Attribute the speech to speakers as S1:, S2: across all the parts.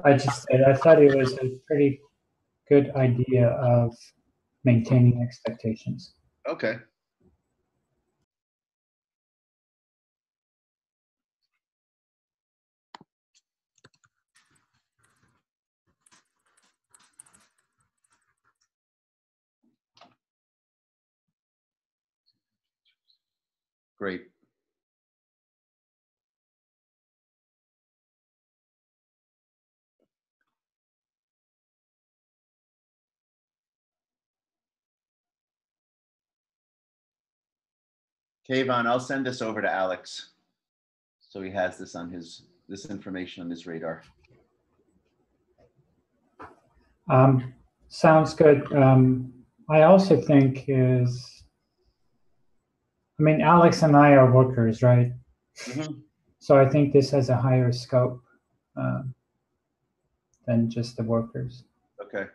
S1: I just said I thought it was a pretty good idea of maintaining expectations.
S2: Okay. Great. Kayvon, I'll send this over to Alex so he has this on this information on his radar.
S1: Sounds good. I also think Alex and I are workers, right?
S2: Mm-hmm.
S1: So I think this has a higher scope than just the workers.
S2: Okay.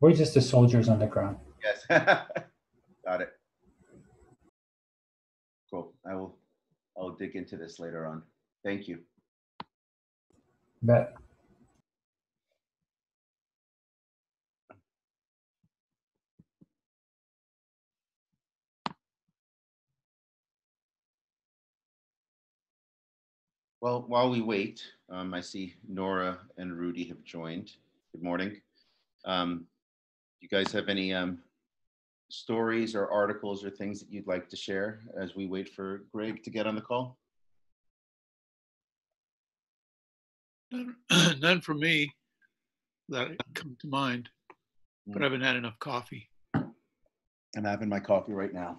S1: We're just the soldiers on the ground.
S2: Yes. Got it. Cool. I'll dig into this later on. Thank you.
S1: Bet.
S2: Well, while we wait, I see Nora and Rudy have joined. Good morning. You guys have any stories or articles or things that you'd like to share as we wait for Greg to get on the call?
S3: None for me that come to mind, but I haven't had enough coffee.
S2: I'm having my coffee right now.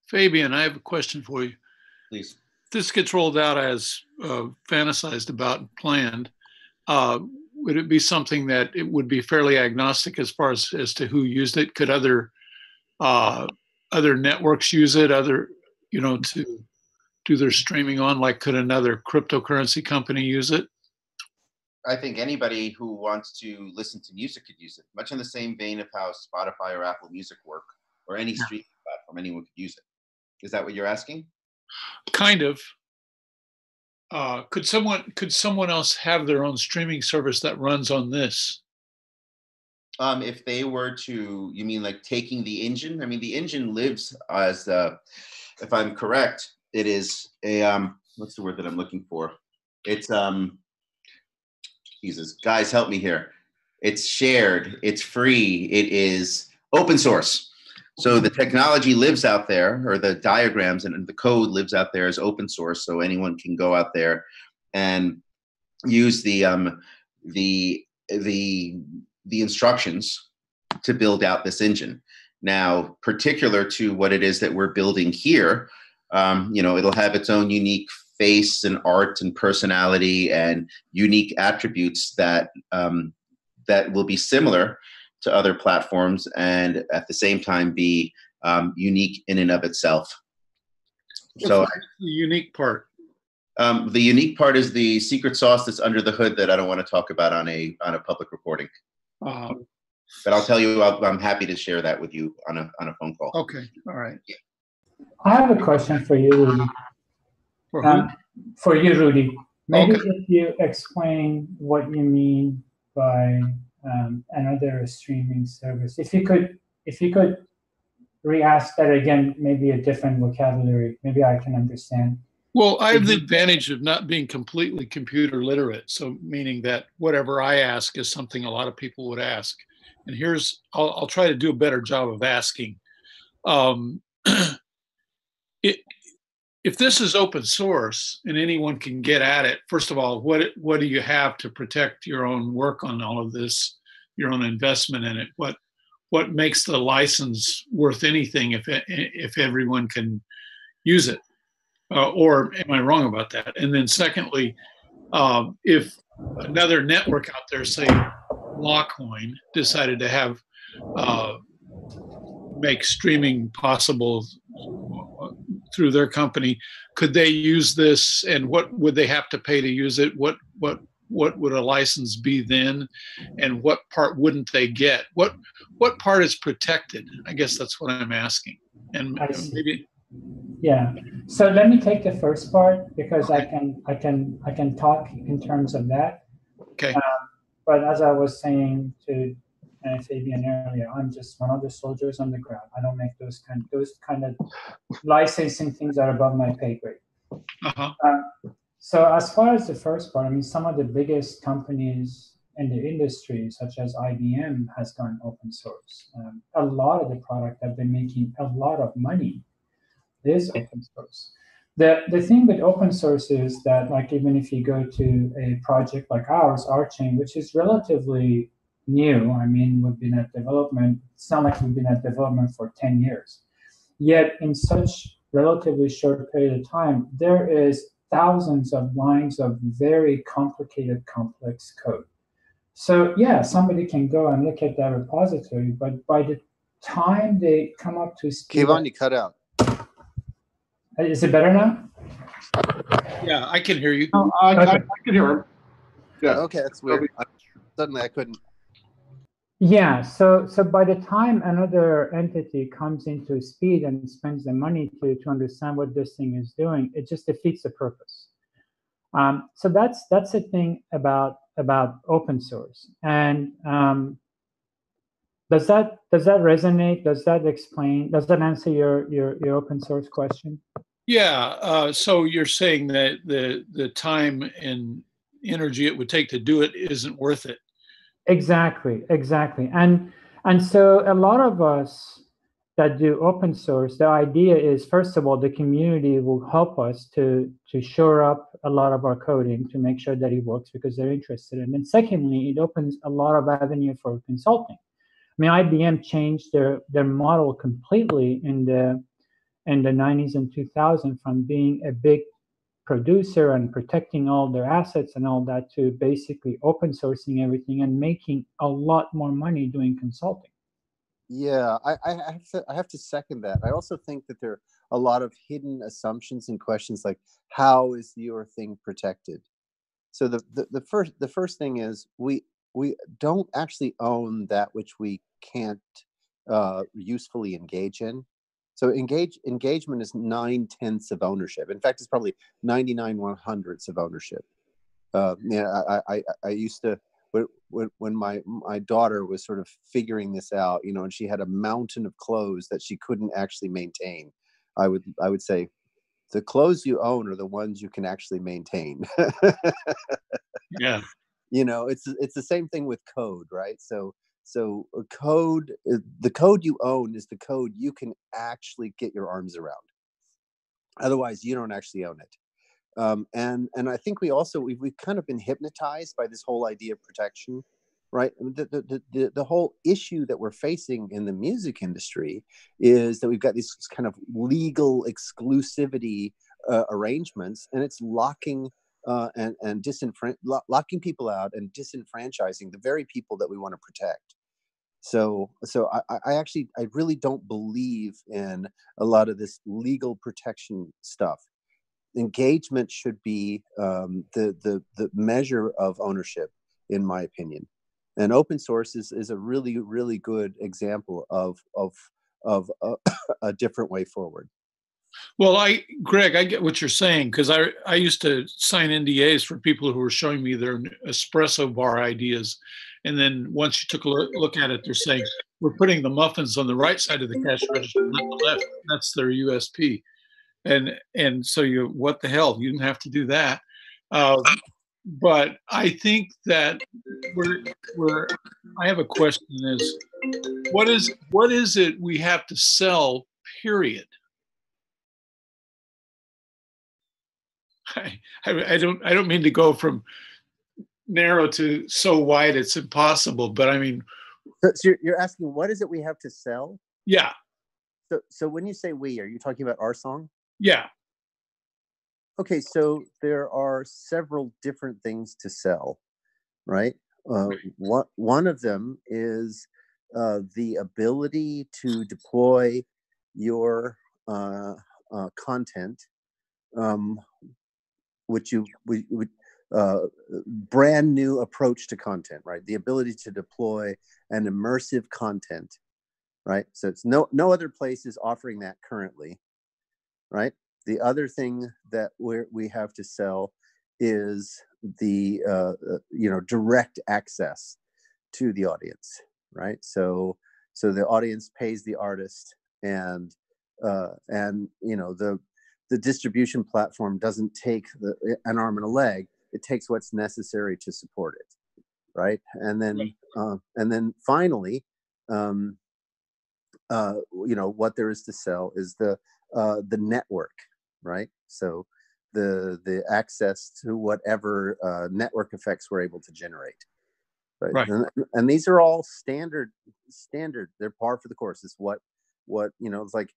S3: Fabian, I have a question for you.
S2: Please.
S3: If this gets rolled out as fantasized about and planned, would it be something that it would be fairly agnostic as far as to who used it? Could other networks use it? To do their streaming on? Like, could another cryptocurrency company use it?
S2: I think anybody who wants to listen to music could use it, much in the same vein of how Spotify or Apple Music work, or any streaming platform, anyone could use it. Is that what you're asking?
S3: Kind of. Could someone else have their own streaming service that runs on this?
S2: If they were to, you mean like taking the engine? I mean, the engine lives as, if I'm correct, it is a, what's the word that I'm looking for? It's, Jesus, guys, help me here. It's shared, it's free, it is open source. So the technology lives out there, or the diagrams and the code lives out there as open source. So anyone can go out there and use the instructions to build out this engine. Now, particular to what it is that we're building here, it'll have its own unique face and art and personality and unique attributes that that will be similar to other platforms, and at the same time be unique in and of itself. So
S3: the unique part.
S2: The unique part is the secret sauce that's under the hood that I don't want to talk about on a public recording. But I'll tell you, I'm happy to share that with you on a phone call.
S3: Okay, all right.
S2: Yeah.
S1: I have a question for you, Rudy.
S3: For who?
S1: For you, Rudy. Maybe
S3: Okay.
S1: if you explain what you mean by another streaming service. If you could re-ask that again, maybe a different vocabulary, maybe I can understand.
S3: Well, I have the advantage of not being completely computer literate. So meaning that whatever I ask is something a lot of people would ask. And I'll try to do a better job of asking. If this is open source and anyone can get at it, first of all, what do you have to protect your own work on all of this, your own investment in it? What makes the license worth anything if everyone can use it? Or am I wrong about that? And then secondly, if another network out there, say Blockcoin, decided to have make streaming possible through their company, could they use this, and what would they have to pay to use it? What would a license be then, and what part wouldn't they get? What part is protected? I guess that's what I'm asking. And
S1: I see.
S3: maybe,
S1: Yeah. So let me take the first part because I can talk in terms of that.
S3: okay.
S1: But as I was saying to Fabian earlier, I'm just one of the soldiers on the ground. I don't make those kind of licensing things that are above my pay grade.
S3: Uh-huh.
S1: So as far as the first part, I mean, some of the biggest companies in the industry, such as IBM, has gone open source. A lot of the product have been making a lot of money is open source. The thing with open source is that, like, even if you go to a project like ours, RSong, which is relatively new, I mean, we've been at development, it's not like we've been at development for 10 years. Yet in such relatively short period of time, there is thousands of lines of very complicated, complex code. So yeah, somebody can go and look at that repository, but by the time they come up to speed,
S4: Kevon, you cut out.
S1: Is it better now?
S3: Yeah, I can hear you.
S5: No, I can hear him. Yeah.
S4: Okay, that's weird. Suddenly I couldn't.
S1: Yeah, so by the time another entity comes into speed and spends the money to understand what this thing is doing, it just defeats the purpose. So that's the thing about open source. And does that resonate? Does that explain? Does that answer your open source question?
S3: Yeah. So you're saying that the time and energy it would take to do it isn't worth it.
S1: Exactly. And so a lot of us that do open source, the idea is, first of all, the community will help us to shore up a lot of our coding to make sure that it works because they're interested. And then secondly, it opens a lot of avenue for consulting. I mean, IBM changed their model completely in the 90s and 2000 from being a big producer and protecting all their assets and all that to basically open sourcing everything and making a lot more money doing consulting.
S4: Yeah, I have to second that. I also think that there are a lot of hidden assumptions and questions like, how is your thing protected? So the first thing is we don't actually own that which we can't usefully engage in. So engagement is 9/10 of ownership. In fact, it's probably 99/100 of ownership. I used to, when my daughter was sort of figuring this out, and she had a mountain of clothes that she couldn't actually maintain, I would say, the clothes you own are the ones you can actually maintain.
S3: Yeah.
S4: It's the same thing with code, right? So code, the code you own is the code you can actually get your arms around. Otherwise, you don't actually own it. And I think we've kind of been hypnotized by this whole idea of protection, right? The whole issue that we're facing in the music industry is that we've got these kind of legal exclusivity arrangements, and it's locking locking people out and disenfranchising the very people that we want to protect. So I really don't believe in a lot of this legal protection stuff. Engagement should be the measure of ownership, in my opinion. And open source is a really, really good example of a different way forward.
S3: Well, Greg, I get what you're saying, because I used to sign NDAs for people who were showing me their espresso bar ideas. And then once you took a look at it, they're saying, we're putting the muffins on the right side of the cash register, not the left. That's their USP. And so what the hell? You didn't have to do that. But I think that I have a question is, what is it we have to sell, period? I don't mean to go from narrow to so wide it's impossible, but I mean,
S4: so you're asking, what is it we have to sell?
S3: Yeah.
S4: So when you say we, are you talking about RSong?
S3: Yeah.
S4: Okay, so there are several different things to sell, right? One of them is the ability to deploy your content, brand new approach to content, right? The ability to deploy an immersive content, right? So it's no other place is offering that currently, right? The other thing that we have to sell is the direct access to the audience, right? So the audience pays the artist, and the distribution platform doesn't take an arm and a leg. It takes what's necessary to support it, right? And then finally, what there is to sell is the network, right? So the access to whatever network effects we're able to generate, right? And these are all standard. They're par for the course. It's what it's like.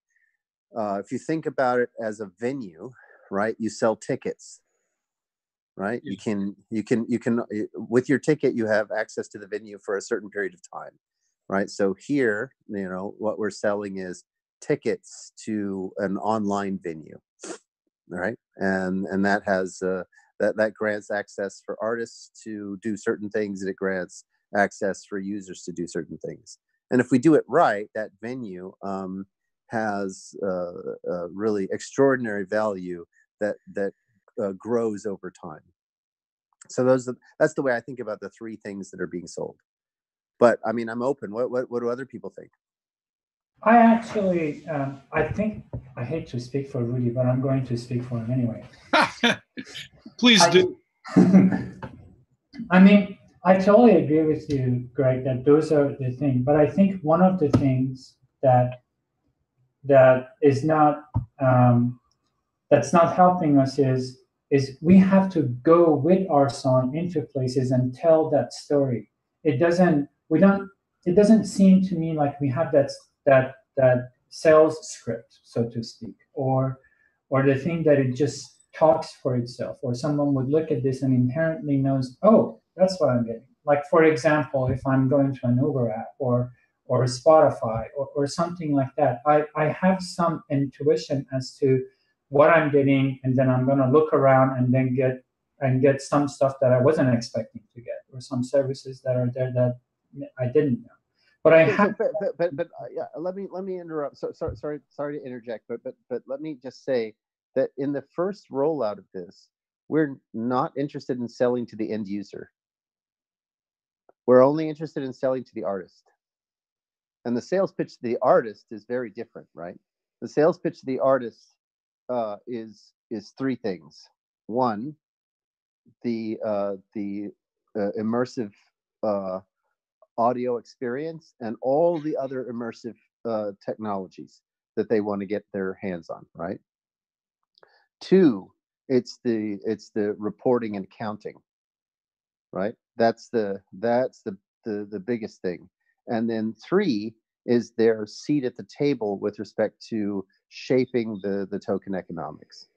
S4: If you think about it as a venue, right? You sell tickets, right? You can with your ticket, you have access to the venue for a certain period of time, right? So here, what we're selling is tickets to an online venue, right? And that has that grants access for artists to do certain things, and it grants access for users to do certain things. And if we do it right, that venue has really extraordinary value that grows over time. So that's the way I think about the three things that are being sold. But I mean, I'm open. What do other people think?
S1: I actually, I think, I hate to speak for Rudy, but I'm going to speak for him anyway.
S3: Please do.
S1: I mean, I totally agree with you, Greg, that those are the things. But I think one of the things that is not that's not helping us is we have to go with our song into places and tell that story. It doesn't seem to me like we have that sales script, so to speak, or the thing that it just talks for itself, or someone would look at this and inherently knows, oh, that's what I'm getting. Like, for example, if I'm going to an Uber app or Spotify or something like that, I have some intuition as to what I'm getting, and then I'm going to look around and then get some stuff that I wasn't expecting to get, or some services that are there that I didn't know. But
S4: yeah, let me interrupt. Sorry to interject, but let me just say that in the first rollout of this, we're not interested in selling to the end user. We're only interested in selling to the artist. And the sales pitch to the artist is very different, right? The sales pitch to the artist is three things. One, the immersive audio experience and all the other immersive technologies that they want to get their hands on, right? Two, it's the reporting and accounting, right? That's the biggest thing. And then three is their seat at the table with respect to shaping the token economics.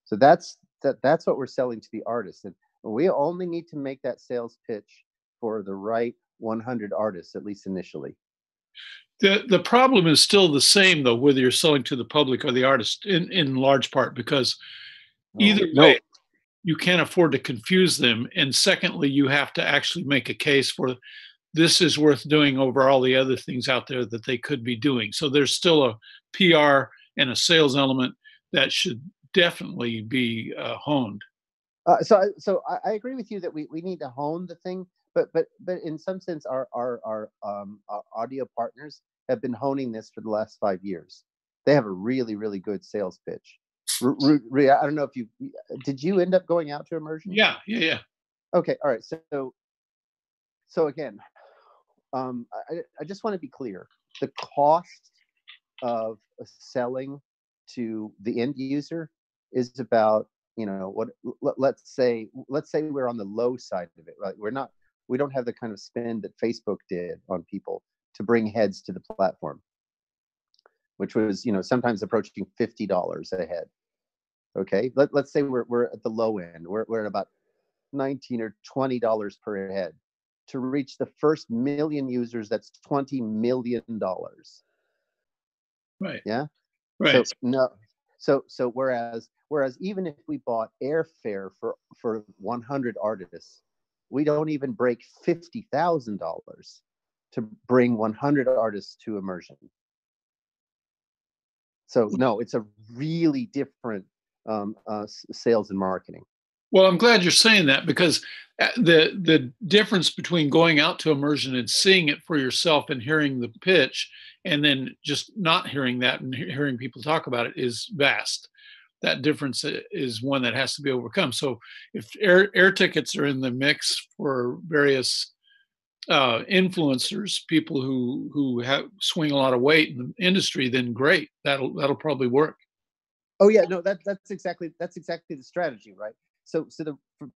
S4: So that's what we're selling to the artist, and we only need to make that sales pitch for the right 100 artists, at least initially.
S3: The problem is still the same, though, whether you're selling to the public or the artist, in large part, because either way, you can't afford to confuse them. And secondly, you have to actually make a case for this is worth doing over all the other things out there that they could be doing. So there's still a PR and a sales element that should definitely be honed.
S4: So I agree with you that we need to hone the thing, but in some sense, our audio partners have been honing this for the last 5 years. They have a really, really good sales pitch. I don't know if did you end up going out to immersion?
S3: Yeah.
S4: Okay, all right. So again, I just want to be clear. The cost of selling to the end user is about, let's say we're on the low side of it, right? We don't have the kind of spend that Facebook did on people to bring heads to the platform, which was, sometimes approaching $50 a head. Okay, let's say we're at the low end. We're at about $19 or $20 per head. To reach the first million users, that's $20 million.
S3: Right.
S4: Yeah.
S3: Right.
S4: No, so whereas even if we bought airfare for 100 artists, we don't even break $50,000 to bring 100 artists to immersion. So no, it's a really different sales and marketing.
S3: Well, I'm glad you're saying that, because the difference between going out to immersion and seeing it for yourself and hearing the pitch, and then just not hearing that and hearing people talk about it, is vast. That difference is one that has to be overcome. So if air tickets are in the mix for various influencers, people who swing a lot of weight in the industry, then great. That'll probably work.
S4: Oh yeah, no, that's exactly the strategy, right? So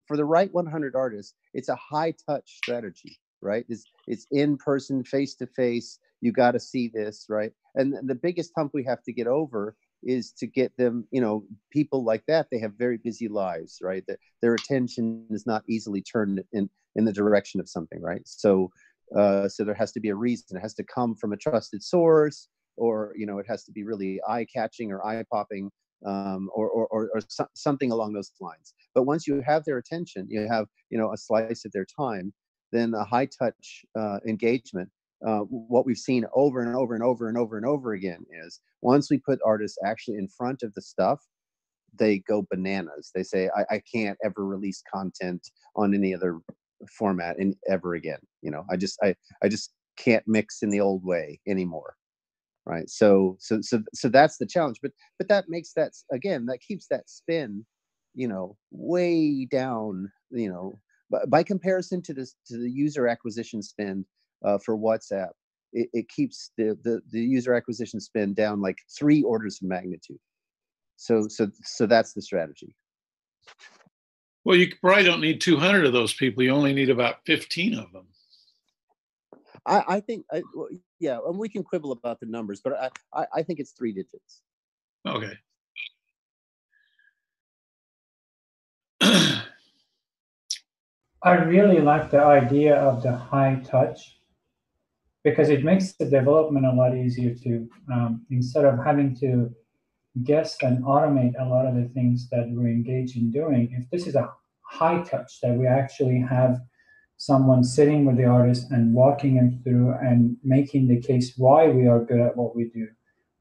S4: for the right 100 artists, it's a high touch strategy, right? It's in person, face to face. You got to see this, right? And the biggest hump we have to get over is to get them, people like that. They have very busy lives, right? Their attention is not easily turned in the direction of something, right? So there has to be a reason. It has to come from a trusted source, or it has to be really eye catching or eye popping. Or something along those lines. But once you have their attention, you have a slice of their time, then a high touch engagement. What we've seen over and over and over and over and over again is, once we put artists actually in front of the stuff, they go bananas. They say, I can't ever release content on any other format ever again. I just can't mix in the old way anymore. Right. So that's the challenge. But that makes that keeps that spin, way down, by comparison to the user acquisition spend for WhatsApp, it keeps the user acquisition spend down like 3 orders of magnitude. So that's the strategy.
S3: Well, you probably don't need 200 of those people. You only need about 15 of them.
S4: I think, yeah, and we can quibble about the numbers, but I think it's 3 digits.
S3: Okay.
S1: I really like the idea of the high touch, because it makes the development a lot easier to, instead of having to guess and automate a lot of the things that we're engaged in doing. If this is a high touch, that we actually have someone sitting with the artist and walking him through and making the case why we are good at what we do,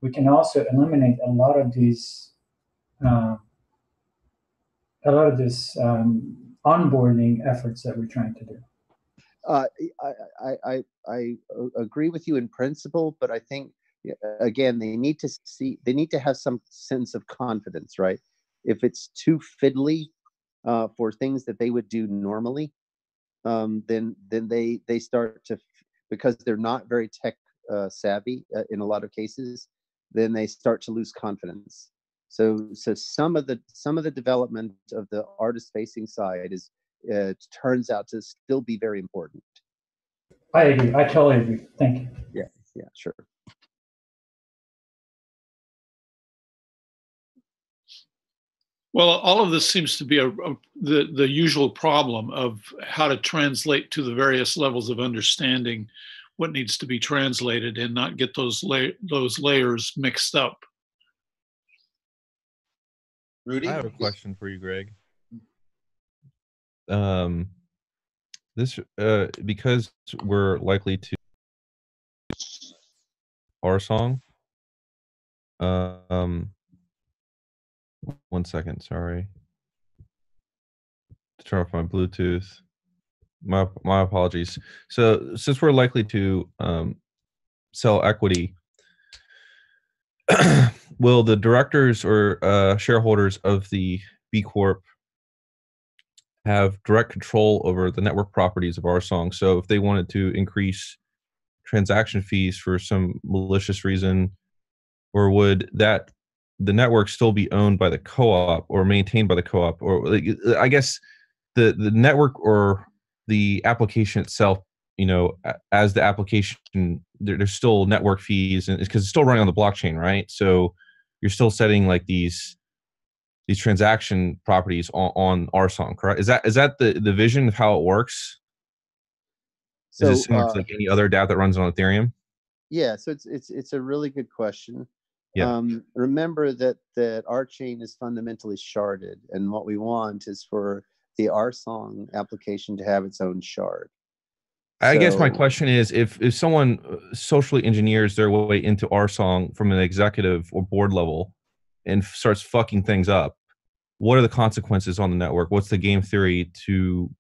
S1: we can also eliminate a lot of these onboarding efforts that we're trying to do.
S4: I agree with you in principle, but I think, again, they need to have some sense of confidence, right? If it's too fiddly for things that they would do normally, then they start to, because they're not very tech savvy in a lot of cases, then they start to lose confidence. So some of the development of the artist facing side turns out to still be very important.
S1: I agree. I totally agree. Thank you.
S4: Yeah, sure.
S3: Well, all of this seems to be the usual problem of how to translate to the various levels of understanding what needs to be translated and not get those layers mixed up.
S2: Rudy?
S6: I have a question for you, Greg. This because we're likely to RSong. 1 second, sorry. To turn off my Bluetooth. My apologies. So since we're likely to sell equity, will the directors or shareholders of the B Corp have direct control over the network properties of RSong? So if they wanted to increase transaction fees for some malicious reason, or would the network still be owned by the co-op or maintained by the co-op? Or I guess the network or the application itself, as the application, there's still network fees, and because it's still running on the blockchain, right? So you're still setting like these transaction properties on RSong, correct? Is that the vision of how it works?
S4: So
S6: is it similar to like any other DApp that runs on Ethereum?
S4: Yeah, so it's a really good question.
S6: Yeah.
S4: Remember that our chain is fundamentally sharded, and what we want is for the RSong application to have its own shard.
S6: I guess my
S4: So-
S6: question is, if someone socially engineers their way into RSong from an executive or board level and starts fucking things up, what are the consequences on the network? What's the game theory to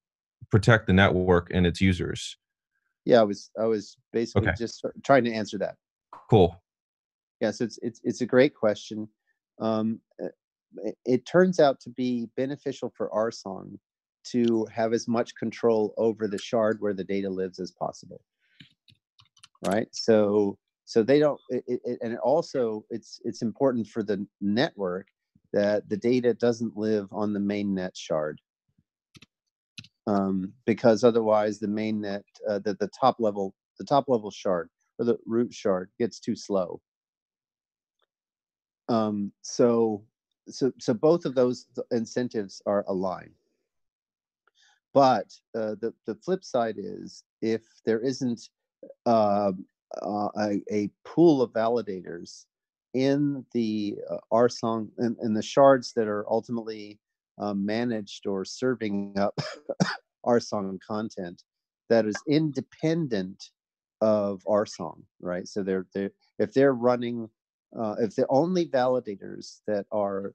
S6: protect the network and its users?
S4: Yeah, I was basically
S6: Okay.
S4: just trying to answer that.
S6: Cool.
S4: Yeah, so it's a great question. It turns out to be beneficial for RSong to have as much control over the shard where the data lives as possible, right? So they don't, and it also it's important for the network that the data doesn't live on the mainnet shard, because otherwise the mainnet, the top level shard or the root shard gets too slow. So both of those incentives are aligned. But the flip side is, if there isn't a pool of validators in the RSong and the shards that are ultimately managed or serving up RSong content that is independent of RSong, right? So if they're running, if the only validators that are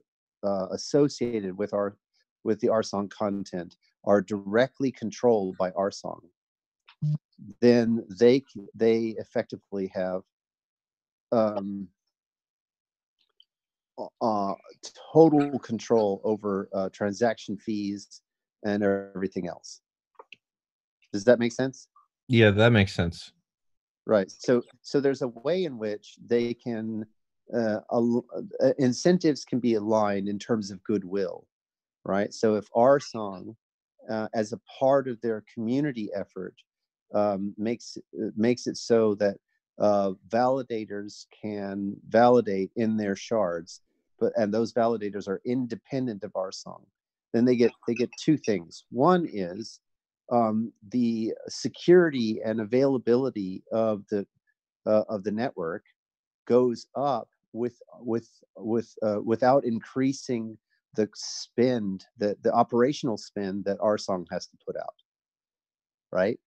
S4: associated with the RSong content are directly controlled by RSong, then they effectively have total control over transaction fees and everything else. Does that make sense?
S6: Yeah, that makes sense.
S4: Right. So there's a way in which they can incentives can be aligned in terms of goodwill, right? So if RSong, as a part of their community effort, makes it so that validators can validate in their shards, and those validators are independent of RSong, then they get two things. One is the security and availability of the network goes up without increasing the spend, the operational spend that RSong has to put out, right?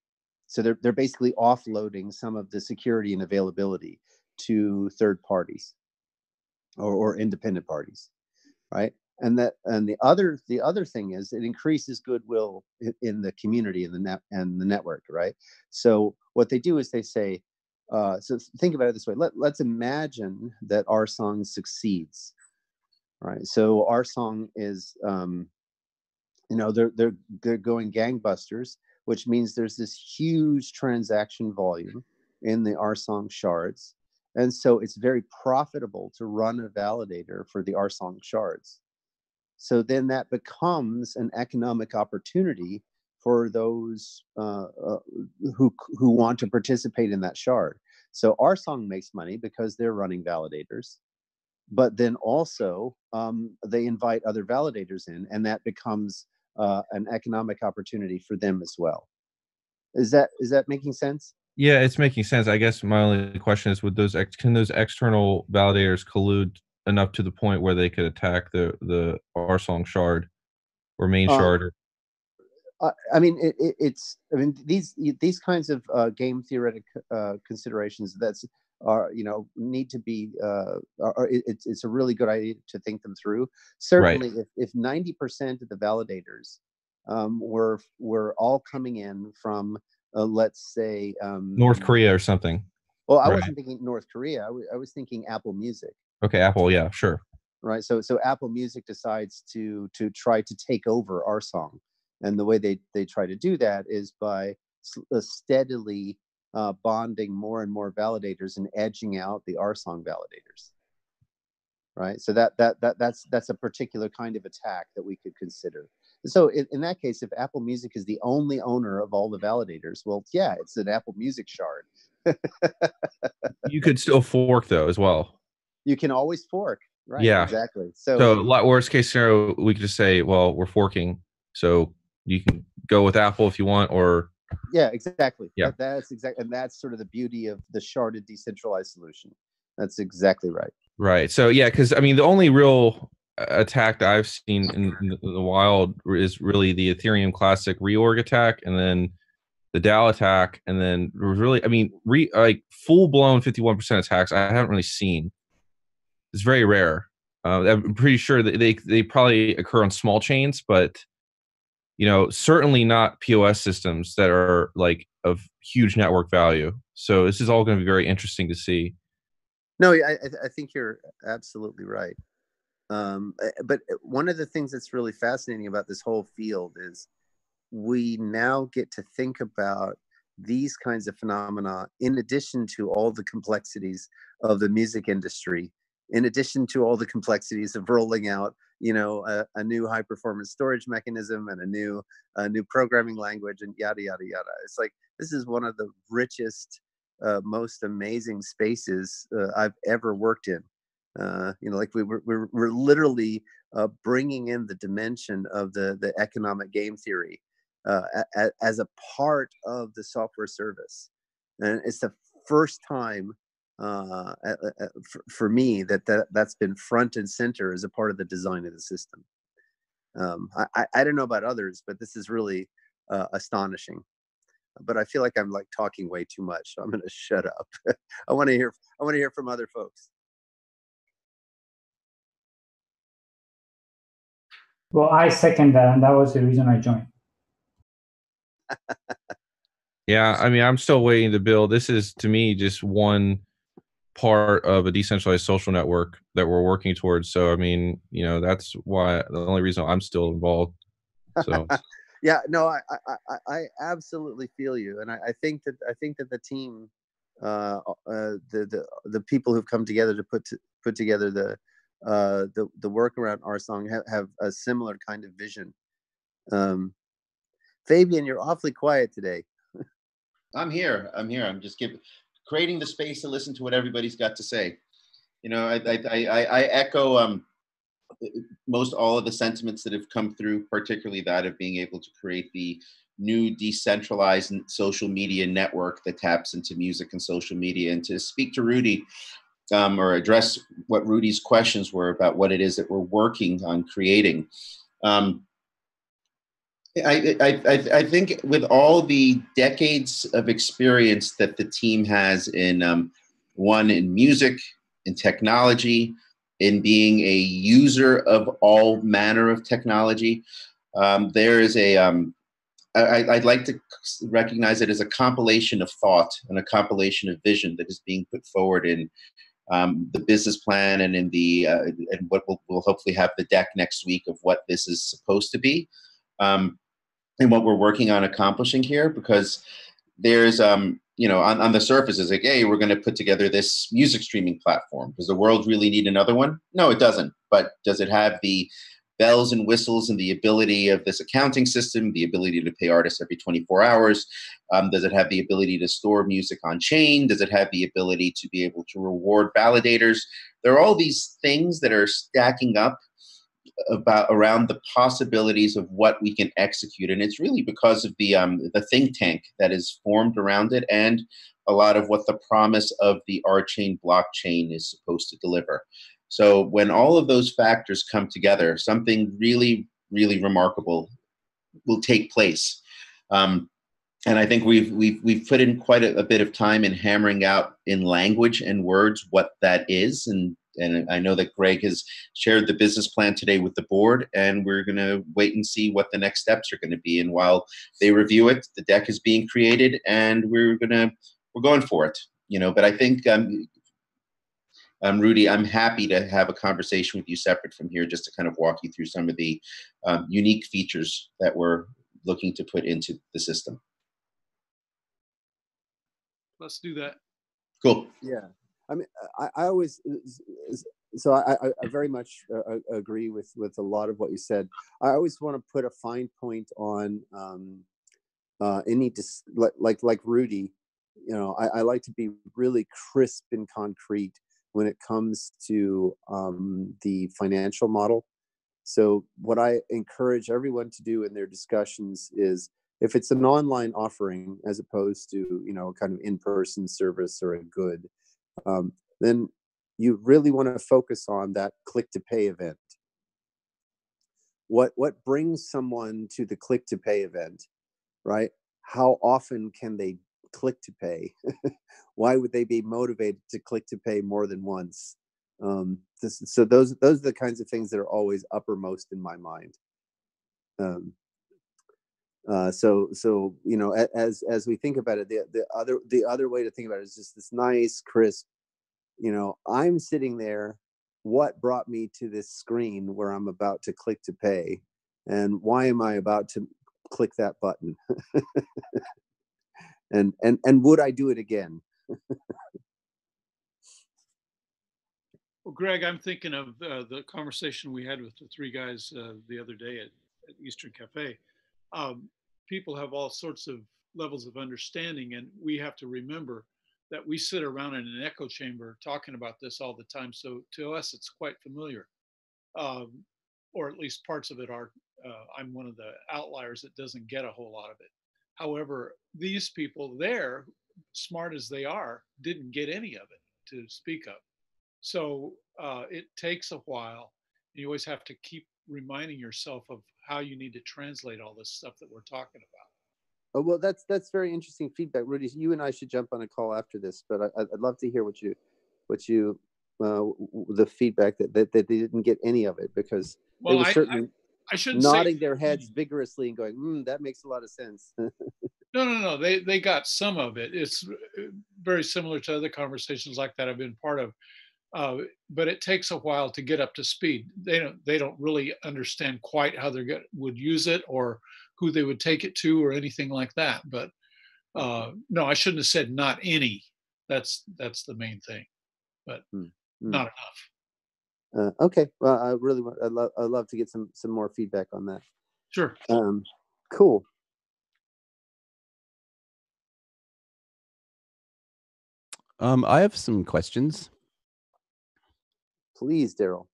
S4: So they're basically offloading some of the security and availability to third parties or independent parties, right? And the other thing is, it increases goodwill in the community and the network, right? So what they do is they say, so think about it this way. Let's imagine that RSong succeeds, right? So RSong is, they're going gangbusters, which means there's this huge transaction volume in the RSong shards, and so it's very profitable to run a validator for the RSong shards. So then that becomes an economic opportunity for those who want to participate in that shard. So RSong makes money because they're running validators, but then also they invite other validators in, and that becomes an economic opportunity for them as well. Is that making sense?
S6: Yeah, it's making sense. I guess my only question is, can those external validators collude enough to the point where they could attack the RSong shard or main shard?
S4: I mean, these kinds of game theoretic considerations need to be. It's a really good idea to think them through. Certainly, right. If 90% of the validators were all coming in from, let's say,
S6: North Korea or something.
S4: Well, I wasn't thinking North Korea. I was thinking Apple Music.
S6: Okay, Apple, yeah, sure.
S4: Right. So Apple Music decides to try to take over RSong, and the way they try to do that is by steadily bonding more and more validators and edging out the RSong validators. Right. So that's a particular kind of attack that we could consider. So in that case, if Apple Music is the only owner of all the validators, well, yeah, it's an Apple Music shard.
S6: You could still fork though as well.
S4: You can always fork. Right.
S6: Yeah.
S4: Exactly.
S6: So worst case scenario, we could just say, well, we're forking, so you can go with Apple if you want, or
S4: yeah, exactly.
S6: Yeah.
S4: That's exactly, and that's sort of the beauty of the sharded decentralized solution. That's exactly right.
S6: Right. So yeah, because I mean, the only real attack that I've seen in the wild is really the Ethereum Classic reorg attack, and then the DAO attack, and then there was really, I mean, like full blown 51% attacks. I haven't really seen. It's very rare. I'm pretty sure that they probably occur on small chains, but certainly not POS systems that are like of huge network value. So this is all going to be very interesting to see.
S4: No, I think you're absolutely right. But one of the things that's really fascinating about this whole field is we now get to think about these kinds of phenomena in addition to all the complexities of the music industry, in addition to all the complexities of rolling out, a new high performance storage mechanism and a new programming language and yada yada yada. It's like this is one of the richest, most amazing spaces I've ever worked in. Like we're literally bringing in the dimension of the economic game theory as a part of the software service, and it's the first time for me that's been front and center as a part of the design of the system. I don't know about others, but this is really astonishing. But I feel like I'm like talking way too much, so I'm going to shut up. I want to hear from other folks.
S1: Well, I second that, and that was the reason I joined.
S6: Yeah, I mean, I'm still waiting to build. This is to me just one part of a decentralized social network that we're working towards. So, I mean, that's why the only reason I'm still involved. So,
S4: yeah, no, I absolutely feel you, and I think that the team, the people who've come together to put together the work around RSong have a similar kind of vision. Fabian, you're awfully quiet today.
S2: I'm here. I'm just creating the space to listen to what everybody's got to say. I echo most all of the sentiments that have come through, particularly that of being able to create the new decentralized social media network that taps into music and social media. And to speak to Rudy, or address what Rudy's questions were about what it is that we're working on creating. I think with all the decades of experience that the team has in in music, in technology, in being a user of all manner of technology, there is I'd like to recognize it as a compilation of thought and a compilation of vision that is being put forward in the business plan and in and what we'll hopefully have the deck next week of what this is supposed to be. And what we're working on accomplishing here, because there's on the surface is like, hey, we're going to put together this music streaming platform. Does the world really need another one? No, it doesn't. But does it have the bells and whistles and the ability of this accounting system, the ability to pay artists every 24 hours? Does it have the ability to store music on chain? Does it have the ability to be able to reward validators? There are all these things that are stacking up around the possibilities of what we can execute, and it's really because of the think tank that is formed around it, and a lot of what the promise of the RChain blockchain is supposed to deliver. So when all of those factors come together, something really, really remarkable will take place. And I think we've put in quite a bit of time in hammering out in language and words what that is, and I know that Greg has shared the business plan today with the board, and we're going to wait and see what the next steps are going to be. And while they review it, the deck is being created, and we're going for it. But I think, Rudy, I'm happy to have a conversation with you separate from here, just to kind of walk you through some of the unique features that we're looking to put into the system.
S3: Let's do that.
S2: Cool.
S4: Yeah. I mean, I always, so I very much agree with a lot of what you said. I always want to put a fine point on like Rudy. I like to be really crisp and concrete when it comes to the financial model. So what I encourage everyone to do in their discussions is, if it's an online offering as opposed to kind of in-person service or a good, then you really want to focus on that click to pay event. What brings someone to the click to pay event, right? How often can they click to pay? Why would they be motivated to click to pay more than once? So those are the kinds of things that are always uppermost in my mind. So you know, as we think about it, the other way to think about it is just this nice, crisp, you know, I'm sitting there. What brought me to this screen where I'm about to click to pay, and why am I about to click that button? and would I do it again?
S3: Well, Greg, I'm thinking of the conversation we had with the three guys the other day at Eastern Cafe. People have all sorts of levels of understanding, and we have to remember that we sit around in an echo chamber talking about this all the time. So to us, it's quite familiar, or at least parts of it are. I'm one of the outliers that doesn't get a whole lot of it. However, these people there, smart as they are, didn't get any of it to speak of. So it takes a while. You always have to keep reminding yourself of how you need to translate all this stuff that we're talking about.
S4: Oh, well, that's very interesting feedback, Rudy. You and I should jump on a call after this, but I'd love to hear the feedback that they didn't get any of it, because they were certainly
S3: I shouldn't
S4: nodding their heads vigorously and going, that makes a lot of sense.
S3: No. They got some of it. It's very similar to other conversations like that I've been part of. But it takes a while to get up to speed. They don't really understand quite how they would use it or who they would take it to or anything like that. But no, I shouldn't have said not any. That's the main thing, but not enough.
S4: Okay, well, I'd love to get some more feedback on that.
S3: Sure.
S4: Cool.
S7: I have some questions.
S4: Please, Daryl.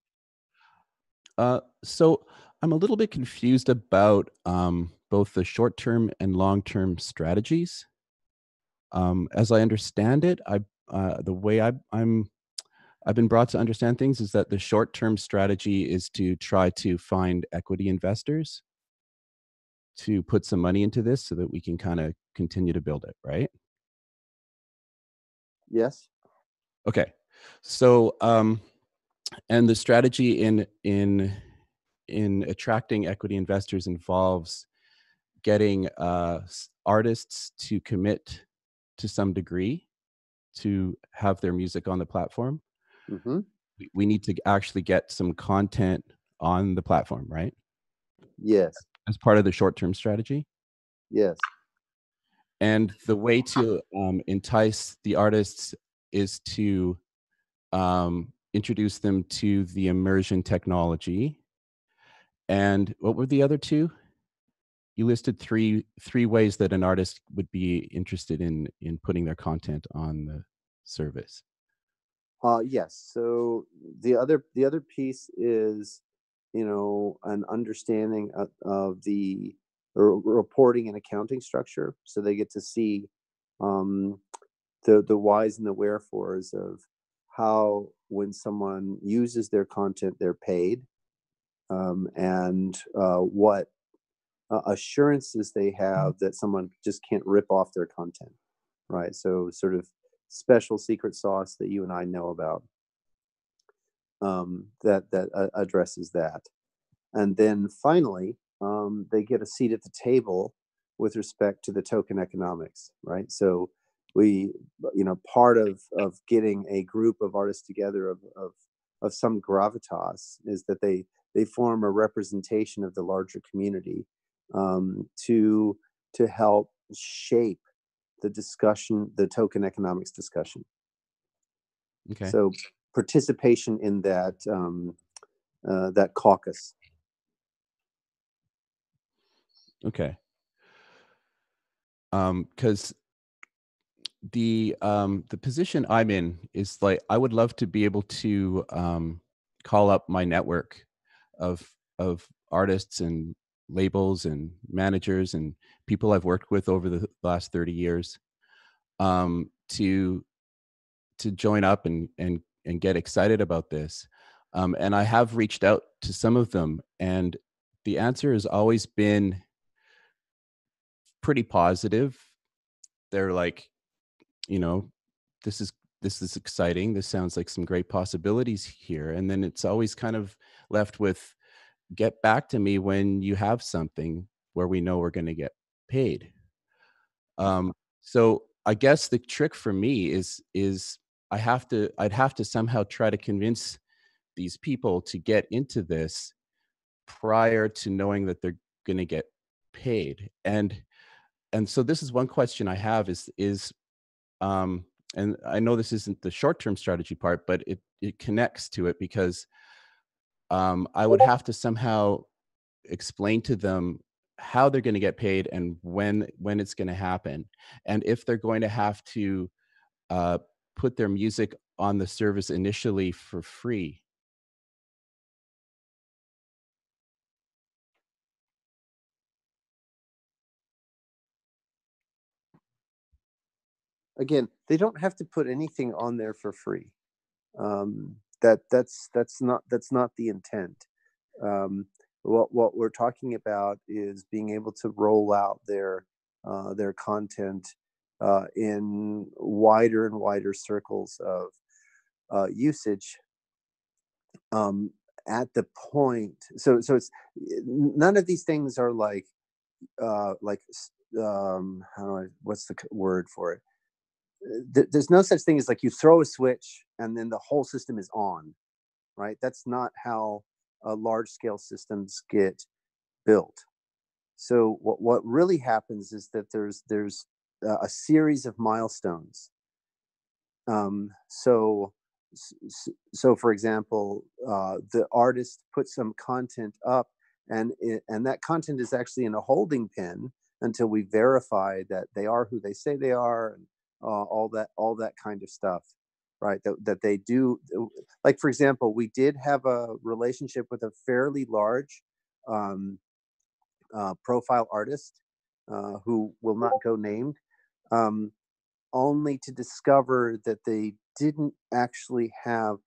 S7: So I'm a little bit confused about both the short-term and long-term strategies. As I understand it, the way I've been brought to understand things is that the short-term strategy is to try to find equity investors to put some money into this so that we can kind of continue to build it, right?
S4: Yes.
S7: Okay. So and the strategy in attracting equity investors involves getting artists to commit to some degree to have their music on the platform.
S4: Mm-hmm.
S7: We need to actually get some content on the platform, right?
S4: Yes.
S7: As part of the short-term strategy.
S4: Yes.
S7: And the way to entice the artists is to introduce them to the immersion technology. And what were the other two? You listed three ways that an artist would be interested in putting their content on the service.
S4: Yes. So the other piece is, you know, an understanding of the reporting and accounting structure, so they get to see the whys and the wherefores of how, when someone uses their content, they're paid, and what assurances they have that someone just can't rip off their content, right? So sort of special secret sauce that you and I know about, that addresses that. And then finally, they get a seat at the table with respect to the token economics, right? So we, you know, part of getting a group of artists together of some gravitas is that they form a representation of the larger community, to help shape the discussion, the token economics discussion.
S7: Okay.
S4: So participation in that that caucus.
S7: Okay. Because the position I'm in is like, I would love to be able to call up my network of artists and labels and managers and people I've worked with over the last 30 years, to join up and and get excited about this. And I have reached out to some of them, and the answer has always been pretty positive. They're like, you know, this is exciting. This sounds like some great possibilities here. And then it's always kind of left with, get back to me when you have something where we know we're going to get paid. So I guess the trick for me is I'd have to somehow try to convince these people to get into this prior to knowing that they're going to get paid. And so this is one question I have is and I know this isn't the short-term strategy part, but it connects to it, because I would have to somehow explain to them how they're going to get paid and when it's going to happen, and if they're going to have to put their music on the service initially for free.
S4: Again, they don't have to put anything on there for free. That's not the intent. What we're talking about is being able to roll out their content in wider and wider circles of usage at the point. So it's, none of these things are like what's the word for it? There's no such thing as like you throw a switch and then the whole system is on, right? That's not how large scale systems get built. So what really happens is that there's a series of milestones. So for example, the artist puts some content up, and that content is actually in a holding pen until we verify that they are who they say they are, and all that kind of stuff, right? That they do. Like, for example, we did have a relationship with a fairly large profile artist who will not go named, only to discover that they didn't actually have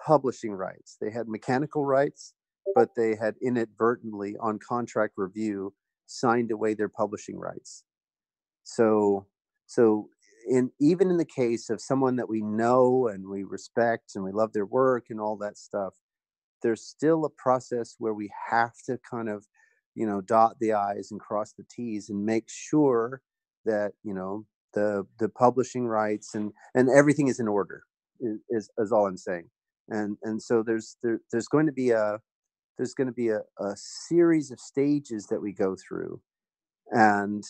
S4: publishing rights. They had mechanical rights, but they had inadvertently, on contract review, signed away their publishing rights. So even in the case of someone that we know and we respect and we love their work and all that stuff, there's still a process where we have to kind of, dot the I's and cross the T's and make sure that, the publishing rights and everything is in order, is all I'm saying. And so there's going to be a series of stages that we go through, and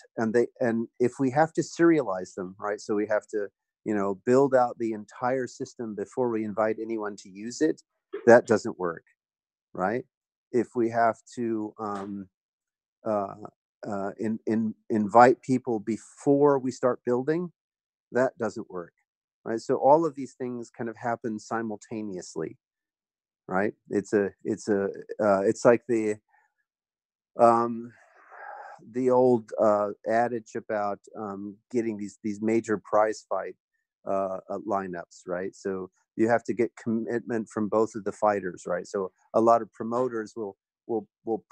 S4: if we have to serialize them, right? So we have to, build out the entire system before we invite anyone to use it. That doesn't work, right? If we have to invite people before we start building, that doesn't work, right? So all of these things kind of happen simultaneously, right? It's like the old adage about getting these major prize fight lineups, right? So you have to get commitment from both of the fighters, right? So a lot of promoters will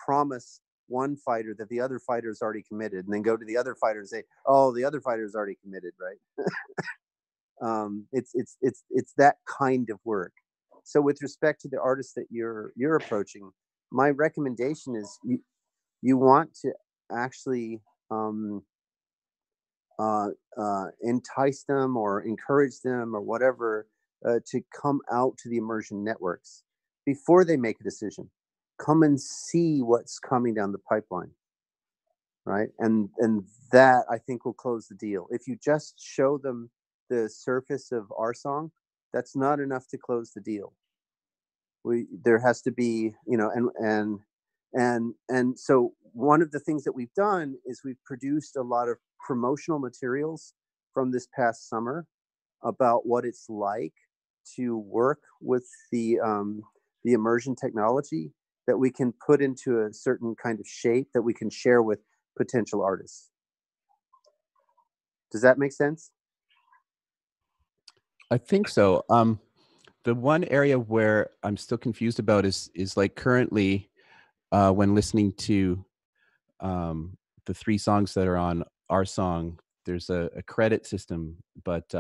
S4: promise one fighter that the other fighter is already committed, and then go to the other fighter and say, "Oh, the other fighter is already committed," right? It's that kind of work. So with respect to the artists that you're approaching, my recommendation is you want to actually entice them or encourage them or whatever to come out to the immersion networks before they make a decision. Come and see what's coming down the pipeline, right? And that, I think, will close the deal. If you just show them the surface of RSong, that's not enough to close the deal. There has to be, and so one of the things that we've done is we've produced a lot of promotional materials from this past summer about what it's like to work with the immersion technology, that we can put into a certain kind of shape that we can share with potential artists. Does that make sense?
S7: I think so. the one area where I'm still confused about is like currently when listening to the 3 songs that are on RSong, there's a credit system, but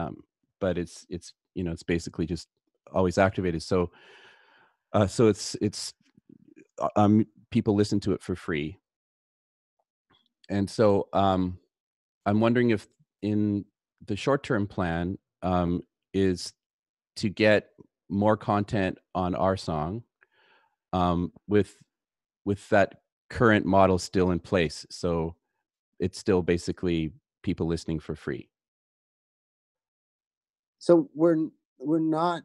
S7: it's it's basically just always activated. So it's people listen to it for free, and so I'm wondering if in the short-term plan is to get more content on RSong with that current model still in place. So it's still basically people listening for free.
S4: So we're not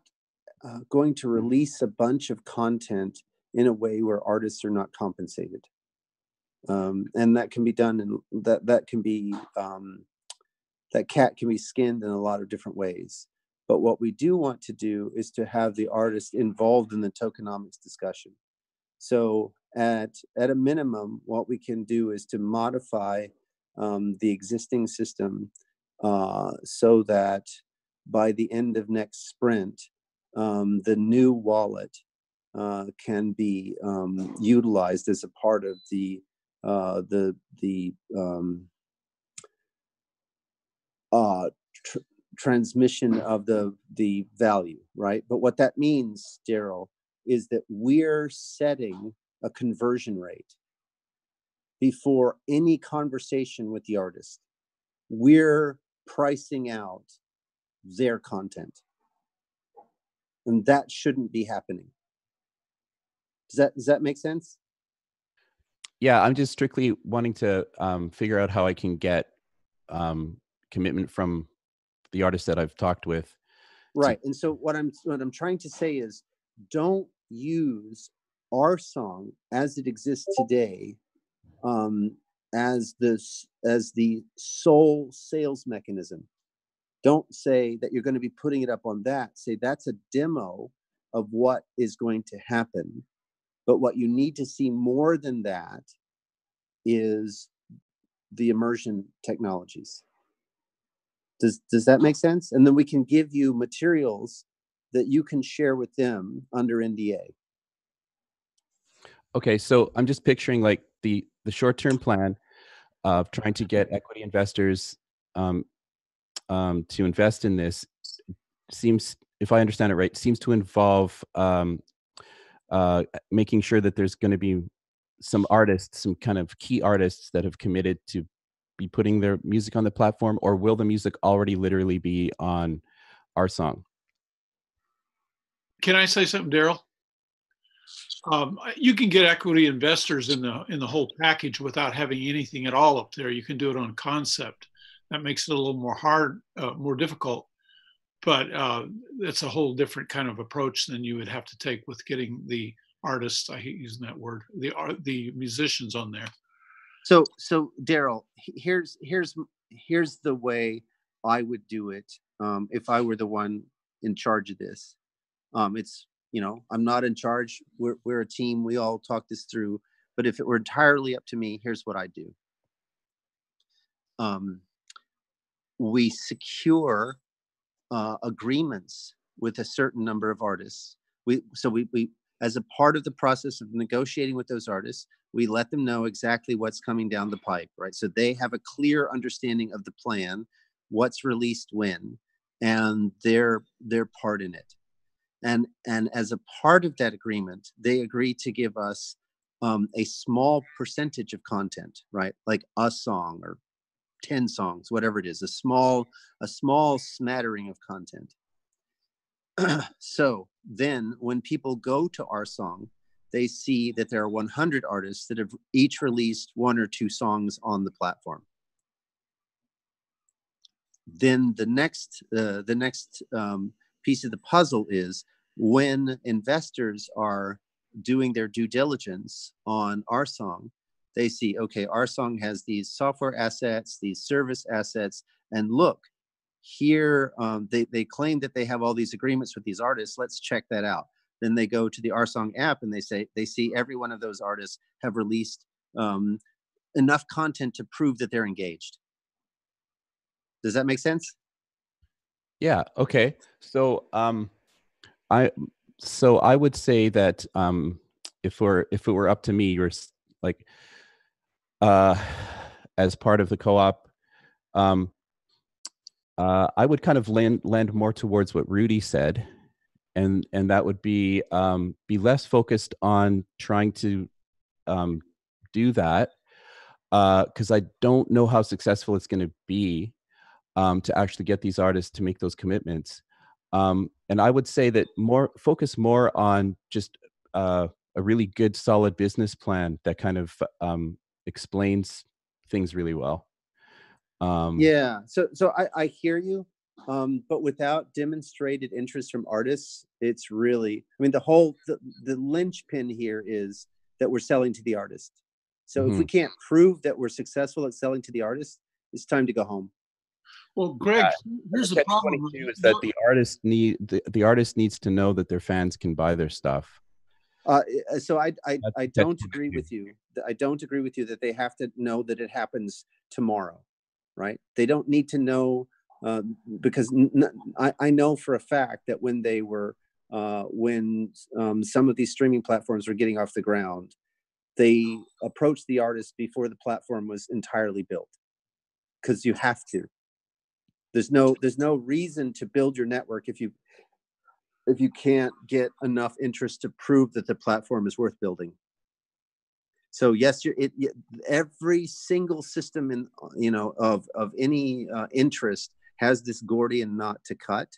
S4: going to release a bunch of content in a way where artists are not compensated, and that can be done, and that can be that cat can be skinned in a lot of different ways. But what we do want to do is to have the artist involved in the tokenomics discussion. So at a minimum, what we can do is to modify the existing system so that by the end of next sprint, the new wallet can be utilized as a part of the transmission of the value, right? But what that means, Daryl, is that we're setting a conversion rate before any conversation with the artist. We're pricing out their content, and that shouldn't be happening. Does that make sense?
S7: Yeah, I'm just strictly wanting to figure out how I can get commitment from the artists that I've talked with.
S4: Right. And so what I'm trying to say is, don't use RSong as it exists today as the sole sales mechanism. Don't say that you're going to be putting it up on that. Say that's a demo of what is going to happen. But what you need to see more than that is the immersion technologies. Does that make sense? And then we can give you materials that you can share with them under NDA.
S7: Okay, so I'm just picturing like the short-term plan of trying to get equity investors to invest in this seems, if I understand it right, seems to involve making sure that there's going to be some artists, some kind of key artists that have committed to be putting their music on the platform, or will the music already literally be on RSong?
S3: Can I say something, Daryl? You can get equity investors in the whole package without having anything at all up there. You can do it on concept. That makes it a little more hard, more difficult. But it's a whole different kind of approach than you would have to take with getting the artists. I hate using that word. The musicians on there.
S4: So Daryl, here's the way I would do it if I were the one in charge of this. It's, I'm not in charge. We're a team. We all talk this through. But if it were entirely up to me, here's what I do. We secure agreements with a certain number of artists. We as a part of the process of negotiating with those artists, we let them know exactly what's coming down the pipe, right? So they have a clear understanding of the plan, what's released when, and their part in it. And as a part of that agreement, they agree to give us a small percentage of content, right? Like a song or 10 songs, whatever it is, a small smattering of content. So then when people go to RSong, they see that there are 100 artists that have each released 1 or 2 songs on the platform. Then the next piece of the puzzle is when investors are doing their due diligence on RSong, they see, okay, RSong has these software assets, these service assets, and look, here they claim that they have all these agreements with these artists. Let's check that out. Then they go to the RSong app and they see every one of those artists have released enough content to prove that they're engaged. Does that make sense?
S7: Yeah. Okay. So So I would say that if it were up to me, you're like as part of the co-op, I would kind of land more towards what Rudy said, and that would be less focused on trying to do that, because I don't know how successful it's going to be to actually get these artists to make those commitments. And I would say that focus more on just a really good, solid business plan that kind of explains things really well.
S4: Yeah, so I hear you, but without demonstrated interest from artists, it's really, I mean, the linchpin here is that we're selling to the artist. So if we can't prove that we're successful at selling to the artist, it's time to go home.
S3: Well, Greg, here's the problem.
S7: Is that the artist needs to know that their fans can buy their stuff.
S4: So I don't agree with you. I don't agree with you that they have to know that it happens tomorrow, right? They don't need to know, because I know for a fact that when they were when some of these streaming platforms were getting off the ground, they approached the artist before the platform was entirely built, because you have to. There's no reason to build your network if you can't get enough interest to prove that the platform is worth building. So yes, every single system in of any interest has this Gordian knot to cut,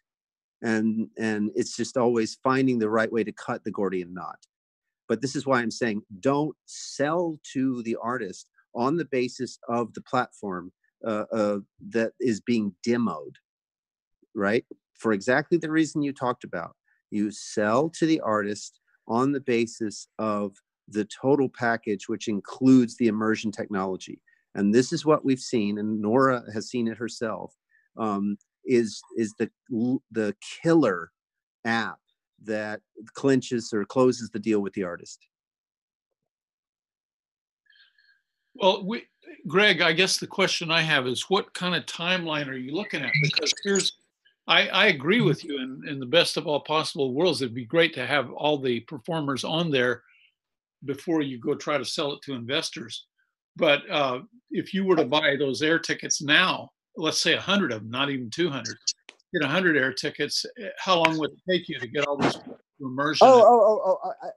S4: and it's just always finding the right way to cut the Gordian knot. But this is why I'm saying don't sell to the artist on the basis of the platform that is being demoed, right? For exactly the reason you talked about. You sell to the artist on the basis of the total package, which includes the immersion technology. And this is what we've seen, and Nora has seen it herself, is the killer app that clinches or closes the deal with the artist.
S3: Well, Greg, I guess the question I have is, what kind of timeline are you looking at? Because I agree with you. In the best of all possible worlds, it'd be great to have all the performers on there before you go try to sell it to investors. But if you were to buy those air tickets now, let's say 100 of them, not even 200, get 100 air tickets, how long would it take you to get all these immersion?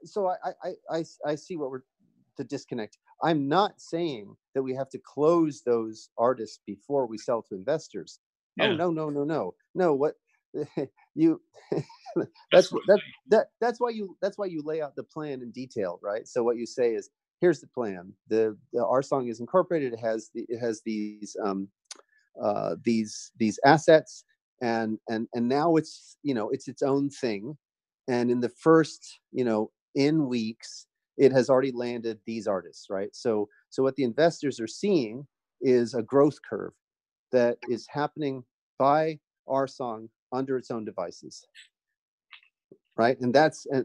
S4: So I see what the disconnect. I'm not saying that we have to close those artists before we sell to investors. Yeah. Oh no. What you that's why you lay out the plan in detail, right? So what you say is, here's the plan. The RSong is incorporated. It has these assets, and now it's it's its own thing. And in the first in weeks, it has already landed these artists, right? So what the investors are seeing is a growth curve that is happening by RSong under its own devices, right? And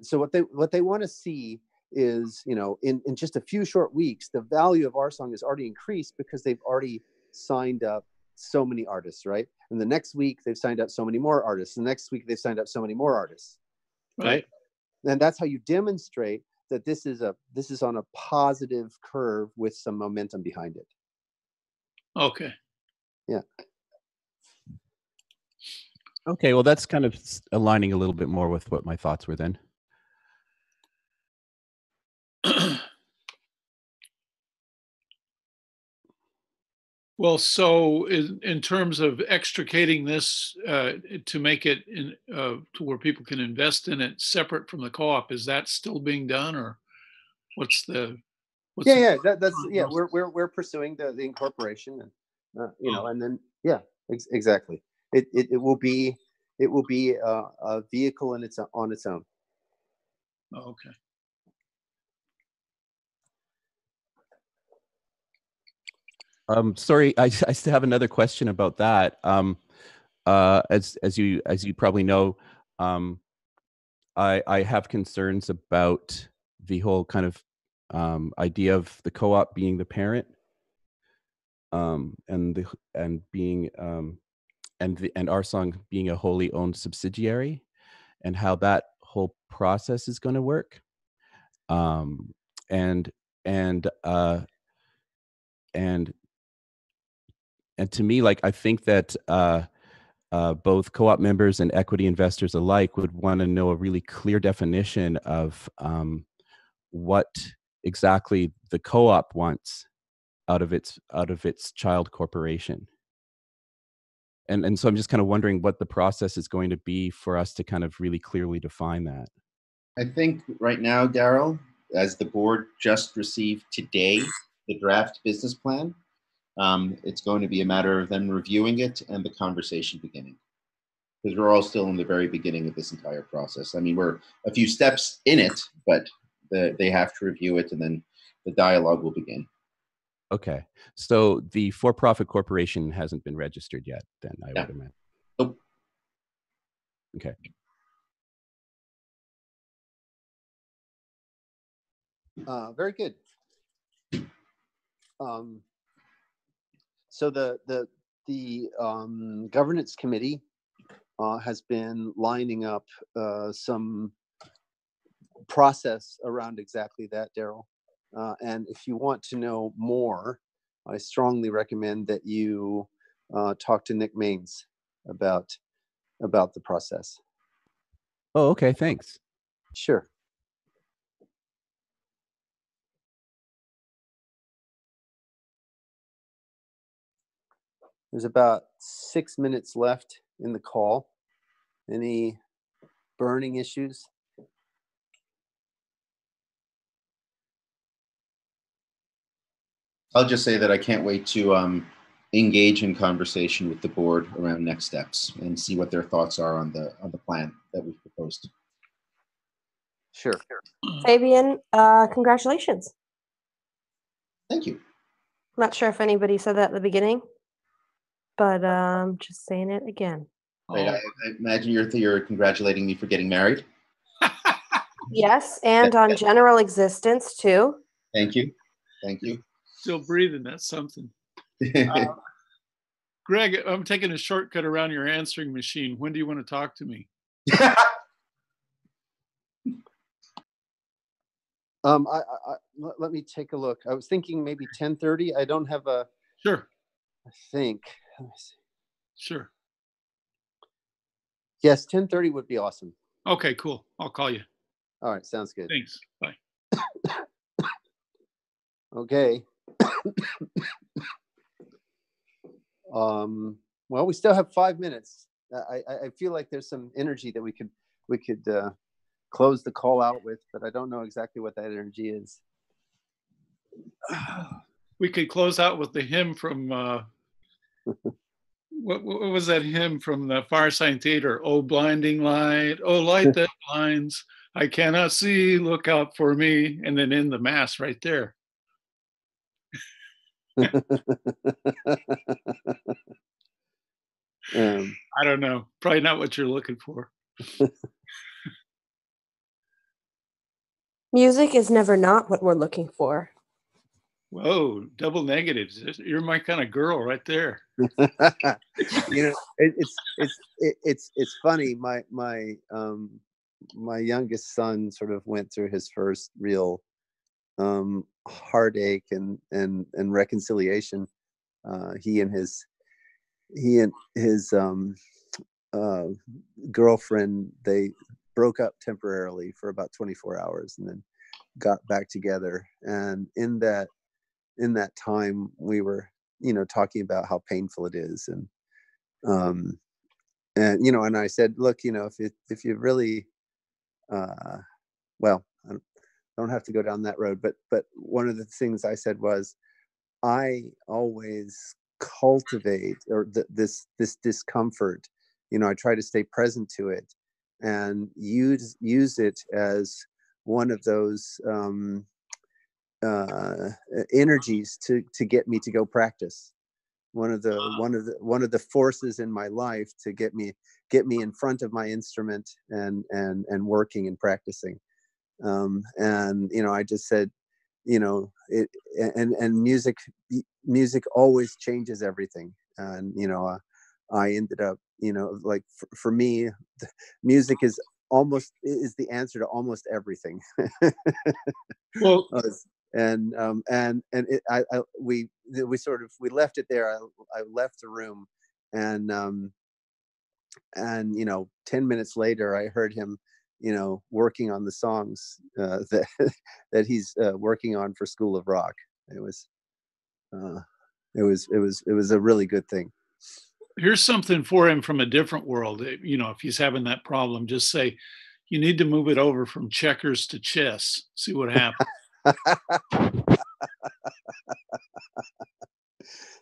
S4: so what they want to see is, in just a few short weeks, the value of RSong is already increased because they've already signed up so many artists, right? And the next week they've signed up so many more artists. The next week they've signed up so many more artists, right? And that's how you demonstrate that this is on a positive curve with some momentum behind it.
S3: Okay.
S4: Yeah.
S7: Okay, well, that's kind of aligning a little bit more with what my thoughts were then.
S3: Well, so in terms of extricating this to make it to where people can invest in it separate from the co-op, is that still being done, or what's the?
S4: We're pursuing the incorporation, and and then exactly. It will be a vehicle on its own.
S3: Oh, okay.
S7: Sorry, I still have another question about that. As you probably know, I have concerns about the whole kind of idea of the co-op being the parent, and RSong being a wholly owned subsidiary, and how that process is going to work. And and uh, and and to me, like, I think that both co-op members and equity investors alike would want to know a really clear definition of what exactly the co-op wants out of its child corporation. And so I'm just kind of wondering what the process is going to be for us to kind of really clearly define that.
S2: I think right now, Daryl, as the board just received today the draft business plan, it's going to be a matter of them reviewing it and the conversation beginning. Because we're all still in the very beginning of this entire process. I mean, we're a few steps in it, but they have to review it, and then the dialogue will begin.
S7: Okay. So the for-profit corporation hasn't been registered yet, then, I
S2: Yeah.
S7: would imagine.
S2: Nope.
S7: Okay.
S4: Very good. So the governance committee has been lining up some process around exactly that, Daryl. And if you want to know more, I strongly recommend that you talk to Nick Maines about the process.
S7: Oh, okay. Thanks.
S4: Sure. There's about 6 minutes left in the call. Any burning issues?
S2: I'll just say that I can't wait to engage in conversation with the board around next steps and see what their thoughts are on the plan that we've proposed.
S4: Sure.
S8: Fabian, congratulations.
S2: Thank you.
S8: I'm not sure if anybody said that at the beginning, but just saying it again.
S2: Right, I imagine you're congratulating me for getting married.
S8: Yes, and on general existence too.
S2: Thank you. Thank you.
S3: Still breathing, that's something. Greg, I'm taking a shortcut around your answering machine. When do you want to talk to me?
S4: Let me take a look. I was thinking maybe 10:30. I don't have a.
S3: Sure.
S4: I think. Let me see.
S3: Sure.
S4: Yes, 10:30 would be awesome.
S3: Okay, cool. I'll call you.
S4: All right, sounds good.
S3: Thanks. Bye.
S4: Okay. Well, we still have 5 minutes. I feel like there's some energy that we could close the call out with, but I don't know exactly what that energy is.
S3: We could close out with the hymn from what was that hymn from the Fireside Theater? Oh, blinding light, oh, light that blinds, I cannot see, look out for me, and then end the mass right there. I don't know. Probably not what you're looking for.
S8: Music is never not what we're looking for.
S3: Whoa, double negatives. You're my kind of girl right there.
S4: It's funny. My youngest son sort of went through his first real heartache and reconciliation. He and his girlfriend, they broke up temporarily for about 24 hours and then got back together. And in that time, we were, talking about how painful it is, and and I said, look, if you really, well, I don't have to go down that road, but one of the things I said was, I always cultivate this discomfort. I try to stay present to it and use it as one of those energies to get me to go practice. One of the forces in my life to get me in front of my instrument and working and practicing. And I just said, it and music always changes everything. And I ended up, like for me, music is almost is the answer to almost everything.
S3: Well,
S4: we left it there. I left the room, and 10 minutes later, I heard him, working on the songs that he's working on for School of Rock. It was a really good thing.
S3: here's something for him from a different world. If he's having that problem, just say, you need to move it over from checkers to chess. See what happens.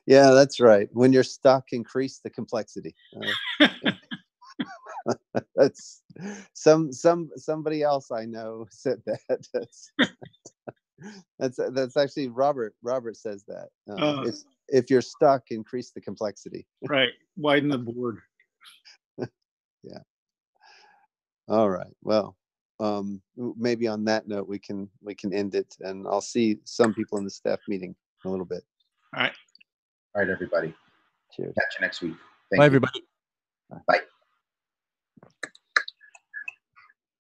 S4: Yeah, that's right. When you're stuck, increase the complexity. That's somebody else I know said that. That's actually Robert. Robert says that. If you're stuck, increase the complexity.
S3: Right. Widen the board.
S4: Yeah. All right. Well, maybe on that note we can end it, and I'll see some people in the staff meeting in a little bit.
S3: All right.
S2: All right, everybody.
S4: Cheers.
S2: Catch you next week.
S7: Bye, everybody.
S2: Bye.